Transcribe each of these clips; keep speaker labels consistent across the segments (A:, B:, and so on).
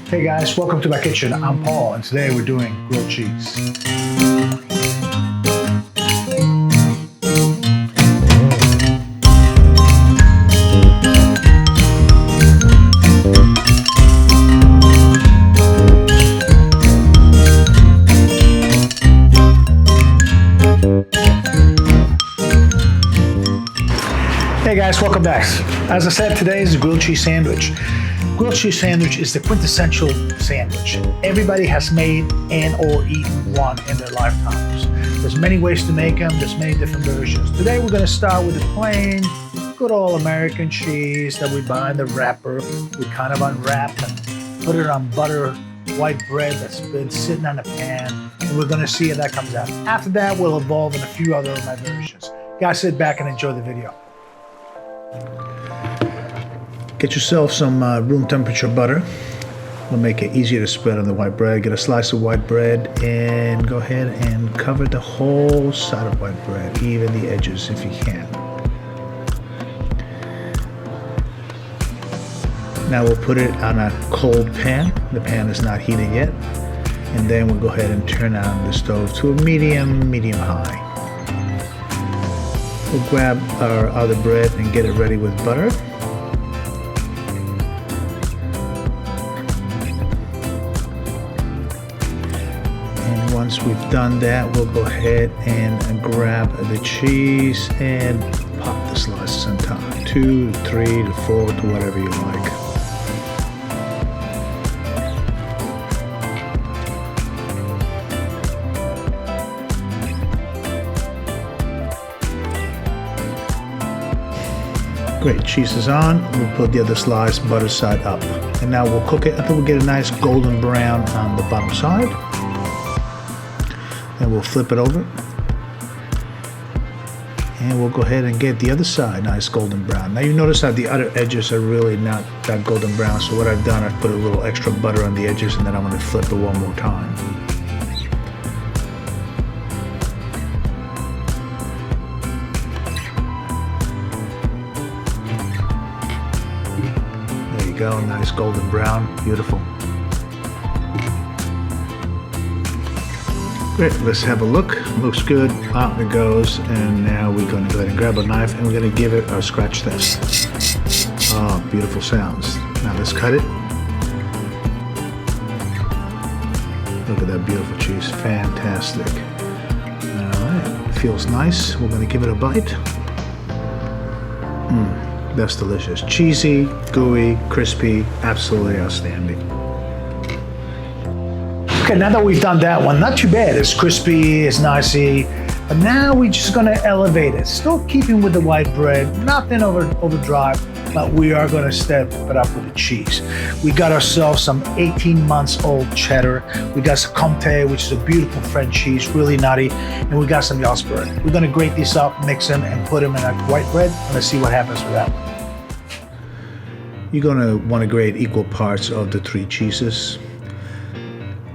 A: Hey guys, welcome to my kitchen. I'm Paul, and today we're doing grilled cheese. Hey guys, welcome back. As I said, today is a grilled cheese sandwich. Grilled cheese sandwich is the quintessential sandwich. Everybody has made and or eaten one in their lifetimes. There's many ways to make them. There's many different versions. Today we're going to start with the plain, good old American cheese that we buy in the wrapper. We kind of unwrap and put it on butter, white bread that's been sitting on the pan, and we're going to see how that comes out. After that, we'll evolve in a few other of my versions. Guys, sit back and enjoy the video. Get yourself some room temperature butter. It'll make it easier to spread on the white bread. Get a slice of white bread and go ahead and cover the whole side of white bread, even the edges if you can. Now we'll put it on a cold pan. The pan is not heated yet. And then we'll go ahead and turn on the stove to a medium high. We'll grab our other bread and get it ready with butter. And once we've done that, we'll go ahead and grab the cheese and pop the slices on top. 2 to 3 to 4 to whatever you like. Great, cheese is on. We'll put the other slice butter side up. And now we'll cook it until we get a nice golden brown on the bottom side. And we'll flip it over. And we'll go ahead and get the other side nice golden brown. Now you notice that the other edges are really not that golden brown. So what I've done, I've put a little extra butter on the edges, and then I'm going to flip it one more time. Go, nice golden brown, beautiful. Great, let's have a look. Looks good, out it goes, and now we're going to go ahead and grab a knife and we're going to give it a scratch test. Oh, beautiful sounds. Now let's cut it. Look at that beautiful cheese, fantastic. All right, it feels nice. We're going to give it a bite. That's delicious. Cheesy, gooey, crispy, absolutely outstanding. Okay, now that we've done that one, not too bad. It's crispy, it's nicey. But now we're just gonna elevate it. Still keeping with the white bread, nothing overdrive, but we are gonna step it up with the cheese. We got ourselves some 18 months old cheddar. We got some Comté, which is a beautiful French cheese, really nutty. And we got some Yarlsberg. We're gonna grate these up, mix them, and put them in a white bread. And let's see what happens with that. You're gonna wanna grate equal parts of the 3 cheeses.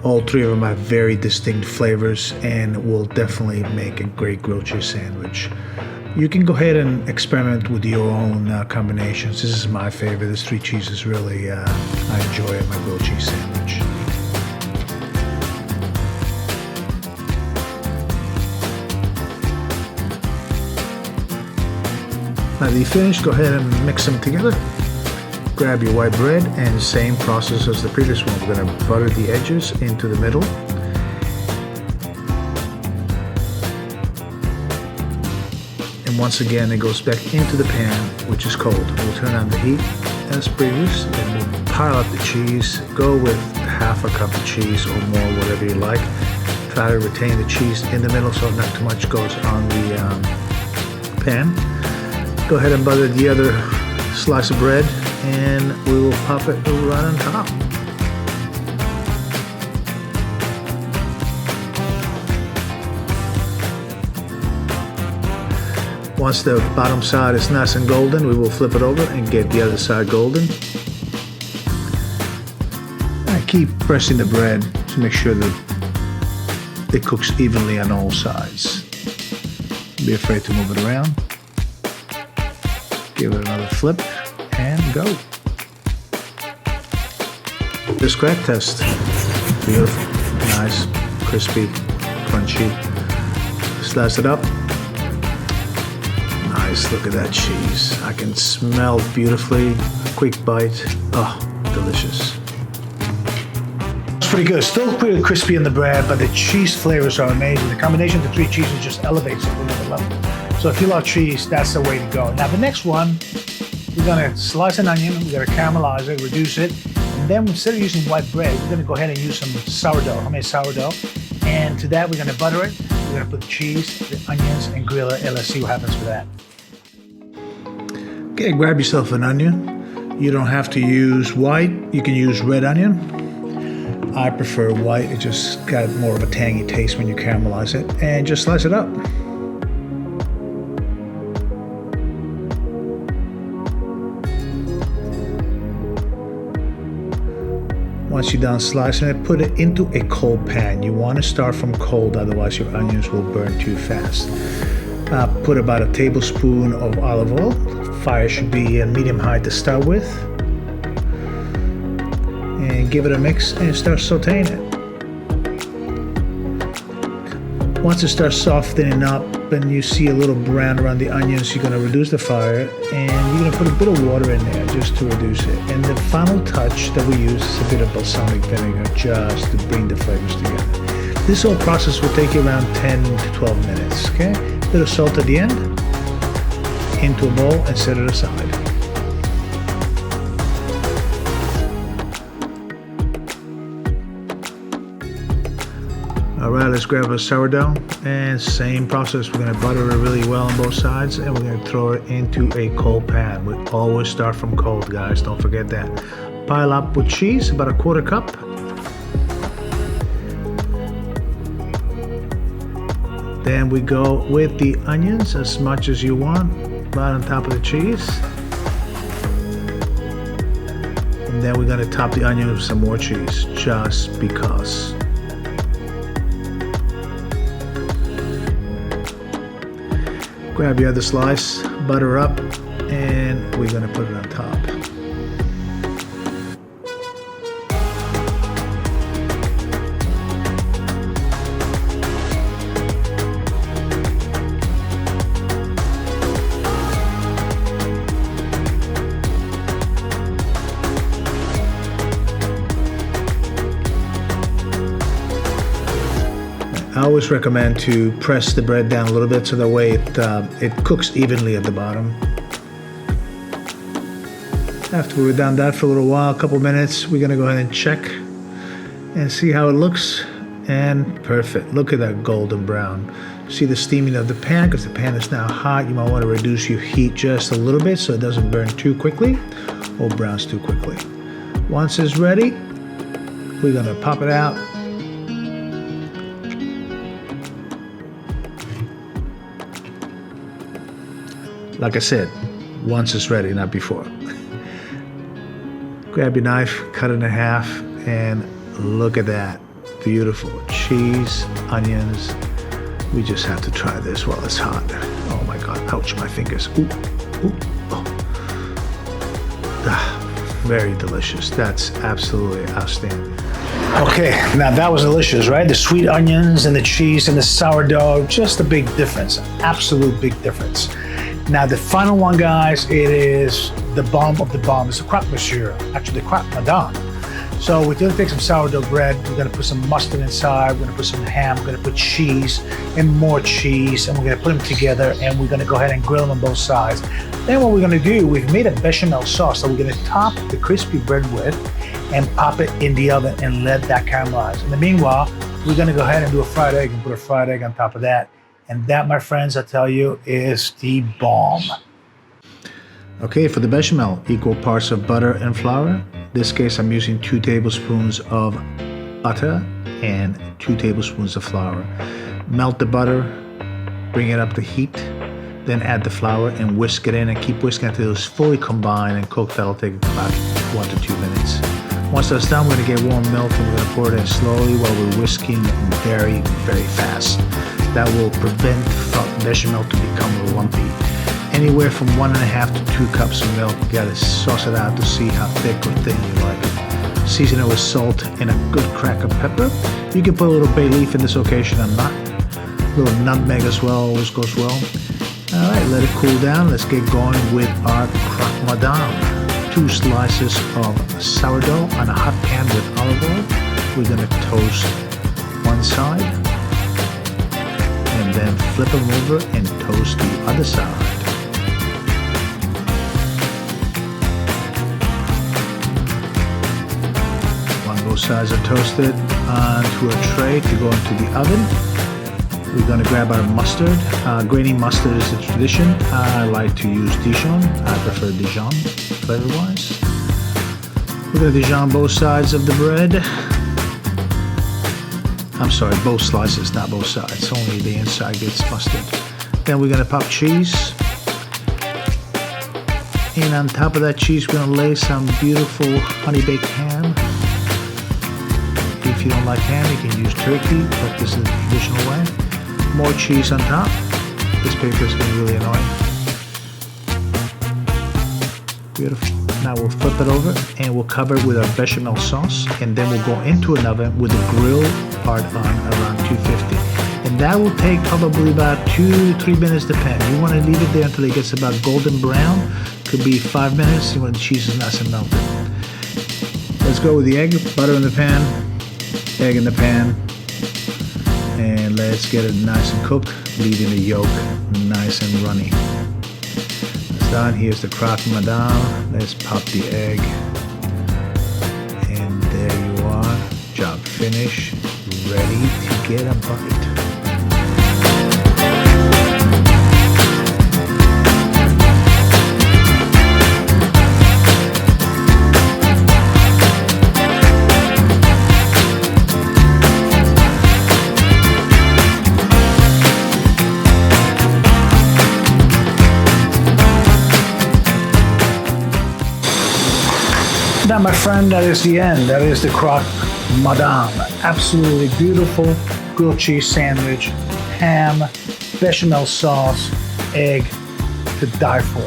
A: All 3 of them have very distinct flavors and will definitely make a great grilled cheese sandwich. You can go ahead and experiment with your own combinations. This is my favorite. This 3 cheeses really, I enjoy in my grilled cheese sandwich. Now that you finish, go ahead and mix them together. Grab your white bread and same process as the previous one. We're going to butter the edges into the middle. And once again, it goes back into the pan, which is cold. We'll turn on the heat as previous, and we'll pile up the cheese. Go with half a cup of cheese or more, whatever you like. Try to retain the cheese in the middle so not too much goes on the pan. Go ahead and butter the other slice of bread, and we will pop it right on top. Once the bottom side is nice and golden, we will flip it over and get the other side golden. I keep pressing the bread to make sure that it cooks evenly on all sides. Don't be afraid to move it around. Give it another flip and go. This crack test. Beautiful, nice, crispy, crunchy. Slice it up. Nice, look at that cheese. I can smell beautifully. Quick bite. Oh, delicious. It's pretty good. Still pretty crispy in the bread, but the cheese flavors are amazing. The combination of the three cheeses just elevates it to another level. So if you love cheese, that's the way to go. Now the next one, we're gonna slice an onion, we're gonna caramelize it, reduce it, and then instead of using white bread, we're gonna go ahead and use some sourdough, homemade sourdough. And to that, we're gonna butter it, we're gonna put the cheese, the onions, and grill it, and let's see what happens with that. Okay, grab yourself an onion. You don't have to use white, you can use red onion. I prefer white, it just got more of a tangy taste when you caramelize it, and just slice it up. Once you're done slicing it, put it into a cold pan. You want to start from cold, otherwise your onions will burn too fast. Put about a tablespoon of olive oil. Fire should be a medium-high to start with. And give it a mix and start sauteing it. Once it starts softening up and you see a little brown around the onions, you're going to reduce the fire and you're going to put a bit of water in there just to reduce it. And the final touch that we use is a bit of balsamic vinegar just to bring the flavors together. This whole process will take you around 10 to 12 minutes, okay? A bit of salt at the end, into a bowl and set it aside. All right, let's grab a sourdough and same process. We're gonna butter it really well on both sides and we're gonna throw it into a cold pan. We always start from cold, guys, don't forget that. Pile up with cheese, about a quarter cup. Then we go with the onions as much as you want, right on top of the cheese. And then we're gonna top the onion with some more cheese, just because. Grab your other slice, butter up, and we're gonna put it on top. I always recommend to press the bread down a little bit so that way it cooks evenly at the bottom. After we've done that for a little while, a couple minutes, we're gonna go ahead and check and see how it looks. And perfect, look at that golden brown. See the steaming of the pan, because the pan is now hot. You might want to reduce your heat just a little bit so it doesn't burn too quickly or browns too quickly. Once it's ready, we're gonna pop it out. Like I said, once it's ready, not before. Grab your knife, cut it in half, and look at that. Beautiful cheese, onions. We just have to try this while it's hot. Oh my God, ouch, my fingers. Ooh, ooh, oh. Ah, very delicious. That's absolutely outstanding. Okay, now that was delicious, right? The sweet onions and the cheese and the sourdough, just a big difference, absolute big difference. Now the final one, guys, it is the bomb of the bomb. It's the croque monsieur, actually the croque madame. So we're gonna take some sourdough bread, we're gonna put some mustard inside, we're gonna put some ham, we're gonna put cheese and more cheese, and we're gonna put them together and we're gonna go ahead and grill them on both sides. Then what we're gonna do, we've made a bechamel sauce that we're gonna top the crispy bread with and pop it in the oven and let that caramelize. In the meanwhile, we're gonna go ahead and do a fried egg and put a fried egg on top of that. And that, my friends, I tell you, is the bomb. Okay, for the bechamel, equal parts of butter and flour. In this case, I'm using 2 tablespoons of butter and 2 tablespoons of flour. Melt the butter, bring it up to heat, then add the flour and whisk it in and keep whisking until it's fully combined and cooked. That'll take about 1 to 2 minutes. Once that's done, we're gonna get warm milk and we're gonna pour it in slowly while we're whisking very, very fast. That will prevent bechamel to become lumpy. Anywhere from 1.5 to 2 cups of milk. You gotta sauce it out to see how thick or thin you like it. See season it with salt and a good crack of pepper. You can put a little bay leaf in this occasion or not. A little nutmeg as well, always goes well. All right, let it cool down. Let's get going with our croque madame. 2 slices of sourdough on a hot pan with olive oil. We're gonna toast one side and then flip them over and toast the other side. Both sides are toasted onto a tray to go into the oven. We're going to grab our mustard. Grainy mustard is a tradition. I like to use Dijon. I prefer Dijon flavor-wise. We're going to Dijon both sides of the bread. I'm sorry, both slices, not both sides. Only the inside gets mustard. Then we're going to pop cheese. And on top of that cheese, we're going to lay some beautiful honey-baked ham. If you don't like ham, you can use turkey, but this is the traditional way. More cheese on top. This paper is getting really annoying. Beautiful. Now we'll flip it over and we'll cover it with our bechamel sauce, and then we'll go into an oven with the grill part on around 250. And that will take probably about 2-3 minutes, depending. You want to leave it there until it gets about golden brown. Could be 5 minutes when the cheese is nice and melted. Let's go with the egg, butter in the pan. Egg in the pan, and let's get it nice and cooked, leaving the yolk nice and runny. That's done. Here's the croque madame. Let's pop the egg, and there you are. Job finished, ready to get a bite. Now, my friend, that is the end. That is the croque madame. Absolutely beautiful grilled cheese sandwich, ham, bechamel sauce, egg, to die for.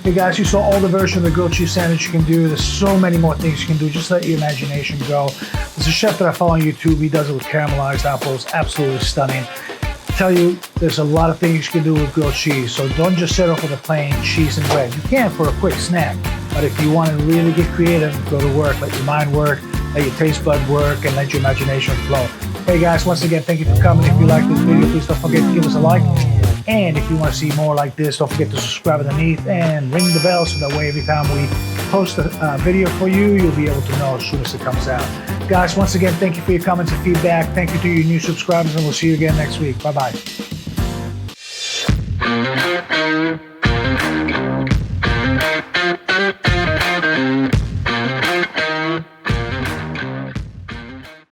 A: Hey guys, you saw all the versions of the grilled cheese sandwich you can do. There's so many more things you can do. Just let your imagination go. There's a chef that I follow on YouTube. He does it with caramelized apples. Absolutely stunning. I tell you, there's a lot of things you can do with grilled cheese. So don't just settle for the plain cheese and bread. You can for a quick snack. But if you want to really get creative, go to work. Let your mind work, let your taste bud work, and let your imagination flow. Hey guys, once again, thank you for coming. If you like this video, please don't forget to give us a like. And if you want to see more like this, don't forget to subscribe underneath and ring the bell so that way every time we post a video for you, you'll be able to know as soon as it comes out. Guys, once again, thank you for your comments and feedback. Thank you to your new subscribers, and we'll see you again next week. Bye-bye.